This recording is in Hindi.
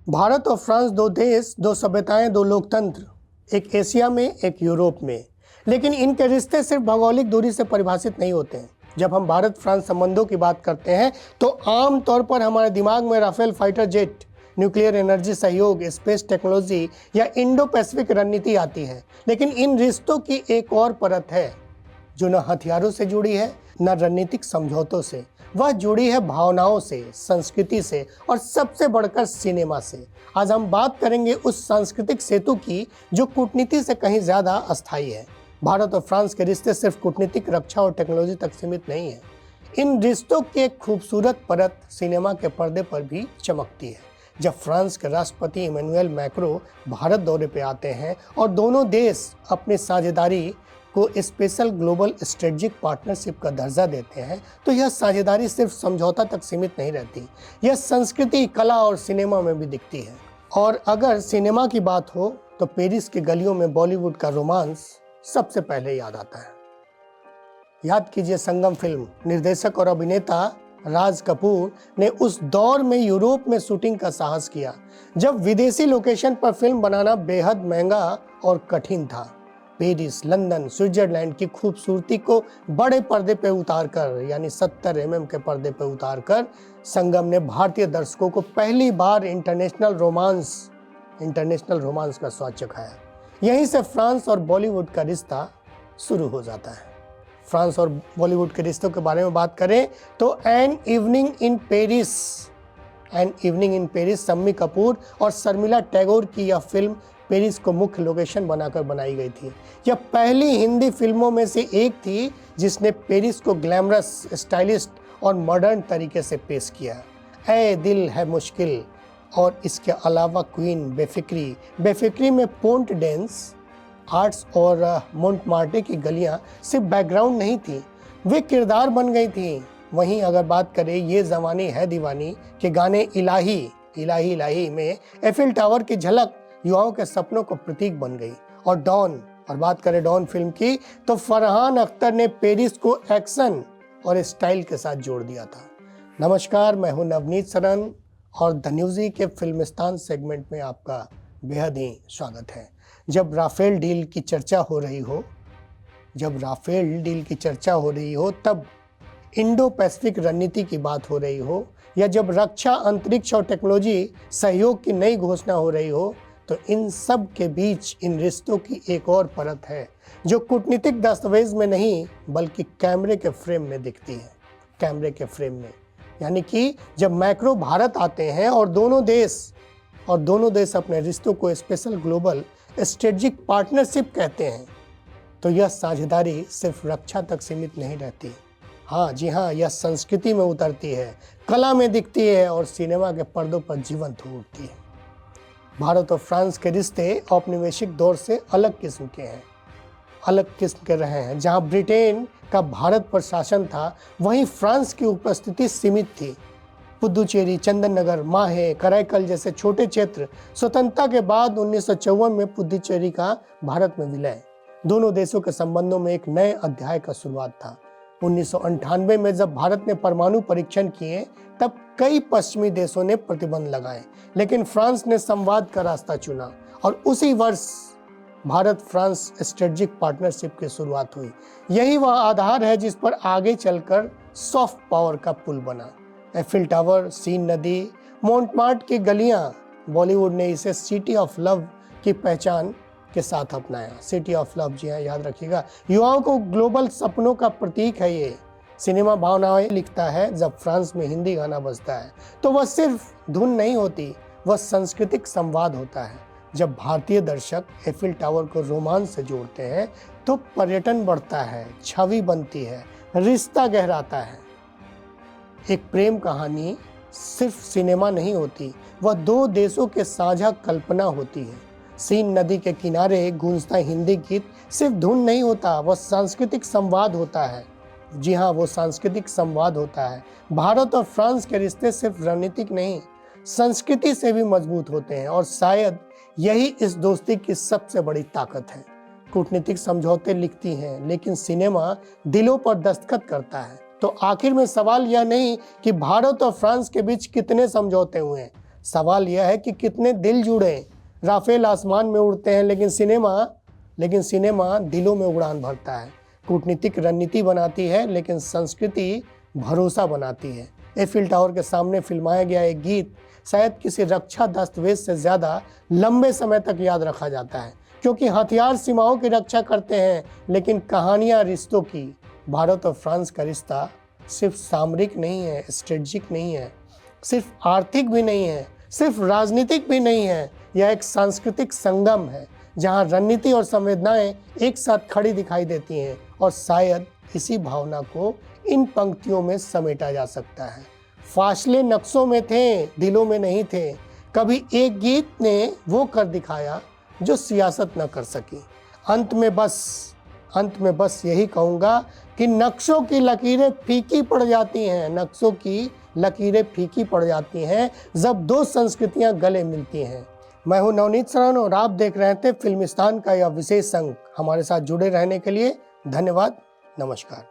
भारत और फ्रांस दो देश, दो सभ्यताएं, दो लोकतंत्र, एक एशिया में, एक यूरोप में। लेकिन इनके रिश्ते सिर्फ भौगोलिक दूरी से परिभाषित नहीं होते हैं। जब हम भारत फ्रांस संबंधों की बात करते हैं तो आम तौर पर हमारे दिमाग में Rafale fighter jet, nuclear energy सहयोग, स्पेस टेक्नोलॉजी या इंडो पैसिफिक रणनीति आती है। लेकिन इन रिश्तों की एक और परत है जो न हथियारों से जुड़ी है, न रणनीतिक समझौतों से। वह जुड़ी है भावनाओं से, संस्कृति से और सबसे बढ़कर सिनेमा से। आज हम बात करेंगे उस सांस्कृतिक सेतु की जो कूटनीति से कहीं ज़्यादा अस्थायी है। भारत और फ्रांस के रिश्ते सिर्फ कूटनीतिक, रक्षा और टेक्नोलॉजी तक सीमित नहीं है। इन रिश्तों की एक खूबसूरत परत सिनेमा के पर्दे पर भी चमकती है। जब फ्रांस के राष्ट्रपति इमैनुएल मैक्रों भारत दौरे पर आते हैं और दोनों देश अपनी साझेदारी को स्पेशल ग्लोबल स्ट्रेटेजिक पार्टनरशिप का दर्जा देते हैं, तो यह साझेदारी सिर्फ समझौता तक सीमित नहीं रहती। यह संस्कृति, कला और सिनेमा में भी दिखती है। और अगर सिनेमा की बात हो तो पेरिस की गलियों में बॉलीवुड का रोमांस सबसे पहले याद आता है। याद कीजिए संगम फिल्म। निर्देशक और अभिनेता राज कपूर ने उस दौर में यूरोप में शूटिंग का साहस किया जब विदेशी लोकेशन पर फिल्म बनाना बेहद महंगा और कठिन था। पेरिस, लंदन, स्विट्जरलैंड की खूबसूरती को बड़े पर्दे पे उतारकर, यानी 70 mm के पर्दे पे उतारकर, संगम ने भारतीय दर्शकों को पहली बार इंटरनेशनल रोमांस का स्वाद चखाया। यहीं से फ्रांस और बॉलीवुड का रिश्ता शुरू हो जाता है। फ्रांस और बॉलीवुड के रिश्तों के बारे में बात करें तो an evening in Paris Shammi Kapoor और शर्मिला टैगोर की यह फिल्म पेरिस को मुख्य लोकेशन बनाकर बनाई गई थी। यह पहली हिंदी फिल्मों में से एक थी जिसने पेरिस को ग्लैमरस, स्टाइलिश और मॉडर्न तरीके से पेश किया। ऐ दिल है मुश्किल और इसके अलावा क्वीन, बेफिक्री में पोंट डेंस आर्ट्स और मोंटमार्टे की गलियां सिर्फ बैकग्राउंड नहीं थी, वे किरदार बन गई थी। वहीं अगर बात करें ये जवानी है दीवानी के गाने इलाही इलाही इलाही में एफिल टावर की झलक युवाओं के सपनों को प्रतीक बन गई। और बात करें डॉन फिल्म की तो फरहान अख्तर ने पेरिस को एक्शन और स्टाइल के साथ जोड़ दिया था। नमस्कार, मैं हूं नवनीत सरन और धन्यूजी के फिल्मिस्तान सेगमेंट में आपका बेहद ही स्वागत है। जब राफेल डील की चर्चा हो रही हो, तब इंडो पैसिफिक रणनीति की बात हो रही हो, या जब रक्षा, अंतरिक्ष और टेक्नोलॉजी सहयोग की नई घोषणा हो रही हो, तो इन सब के बीच इन रिश्तों की एक और परत है जो कूटनीतिक दस्तावेज में नहीं बल्कि कैमरे के फ्रेम में दिखती है। कैमरे के फ्रेम में, यानी कि जब मैक्रो भारत आते हैं और दोनों देश अपने रिश्तों को स्पेशल ग्लोबल स्ट्रेटेजिक पार्टनरशिप कहते हैं, तो यह साझेदारी सिर्फ रक्षा तक सीमित नहीं रहती। जी हाँ, यह संस्कृति में उतरती है, कला में दिखती है और सिनेमा के पर्दों पर जीवंत हो उठती है। भारत और फ्रांस के रिश्ते औपनिवेशिक दौर से अलग किस्म के रहे हैं। जहां ब्रिटेन का भारत पर शासन था, वहीं फ्रांस की उपस्थिति सीमित थी। पुदुचेरी, चंदननगर, माहे, कराईकल जैसे छोटे क्षेत्र स्वतंत्रता के बाद 1954 में पुदुचेरी का भारत में विलय दोनों देशों के संबंधों में एक नए अध्याय का शुरुआत था। 1998 में जब भारत ने परमाणु परीक्षण किए, तब कई पश्चिमी देशों ने प्रतिबंध लगाए, लेकिन फ्रांस ने संवाद का रास्ता चुना और उसी वर्ष भारत फ्रांस स्ट्रेटेजिक पार्टनरशिप की शुरुआत हुई। यही वह आधार है जिस पर आगे चलकर सॉफ्ट पावर का पुल बना। एफिल टावर, सीन नदी, मोंटमार्ट की गलियां, बॉलीवुड ने इसे सिटी ऑफ लव की पहचान के साथ अपनाया। सिटी ऑफ लव, जी हाँ, याद रखिएगा। युवाओं को ग्लोबल सपनों का प्रतीक है ये। सिनेमा भावनाएं लिखता है। जब फ्रांस में हिंदी गाना बजता है तो वह सिर्फ धुन नहीं होती, वह सांस्कृतिक संवाद होता है। जब भारतीय दर्शक एफिल टावर को रोमांस से जोड़ते हैं तो पर्यटन बढ़ता है, छवि बनती है, रिश्ता गहराता है। एक प्रेम कहानी सिर्फ सिनेमा नहीं होती, वह दो देशों के साझा कल्पना होती है। सीन नदी के किनारे गूंजता हिंदी गीत सिर्फ धुन नहीं होता, वह सांस्कृतिक संवाद होता है। जी हाँ, वो सांस्कृतिक संवाद होता है। भारत और फ्रांस के रिश्ते सिर्फ रणनीतिक नहीं, संस्कृति से भी मजबूत होते हैं और शायद यही इस दोस्ती की सबसे बड़ी ताकत है। कूटनीतिक समझौते लिखती हैं, लेकिन सिनेमा दिलों पर दस्तखत करता है। तो आखिर में सवाल यह नहीं कि भारत और फ्रांस के बीच कितने समझौते हुए हैं, सवाल यह है कि कितने दिल जुड़े। राफेल आसमान में उड़ते हैं, लेकिन सिनेमा दिलों में उड़ान भरता है। कूटनीतिक रणनीति बनाती है, लेकिन संस्कृति भरोसा बनाती है। एफिल टावर के सामने फिल्माया गया एक गीत शायद किसी रक्षा दस्तावेज से ज़्यादा लंबे समय तक याद रखा जाता है, क्योंकि हथियार सीमाओं की रक्षा करते हैं, लेकिन कहानियाँ रिश्तों की। भारत और फ्रांस का रिश्ता सिर्फ सामरिक नहीं है, स्ट्रेटजिक नहीं है, सिर्फ आर्थिक भी नहीं है, सिर्फ राजनीतिक भी नहीं है। यह एक सांस्कृतिक संगम है, जहाँ रणनीति और संवेदनाएं एक साथ खड़ी दिखाई देती हैं, और शायद इसी भावना को इन पंक्तियों में समेटा जा सकता है। फासले नक्शों में थे, दिलों में नहीं थे। कभी एक गीत ने वो कर दिखाया जो सियासत न कर सकी। अंत में बस यही कहूँगा कि नक्शों की लकीरें फीकी पड़ जाती हैं जब दो संस्कृतियां गले मिलती हैं। मैं हूं नवनीत सरण और आप देख रहे थे फिल्मिस्तान का यह विशेष अंक। हमारे साथ जुड़े रहने के लिए धन्यवाद। नमस्कार।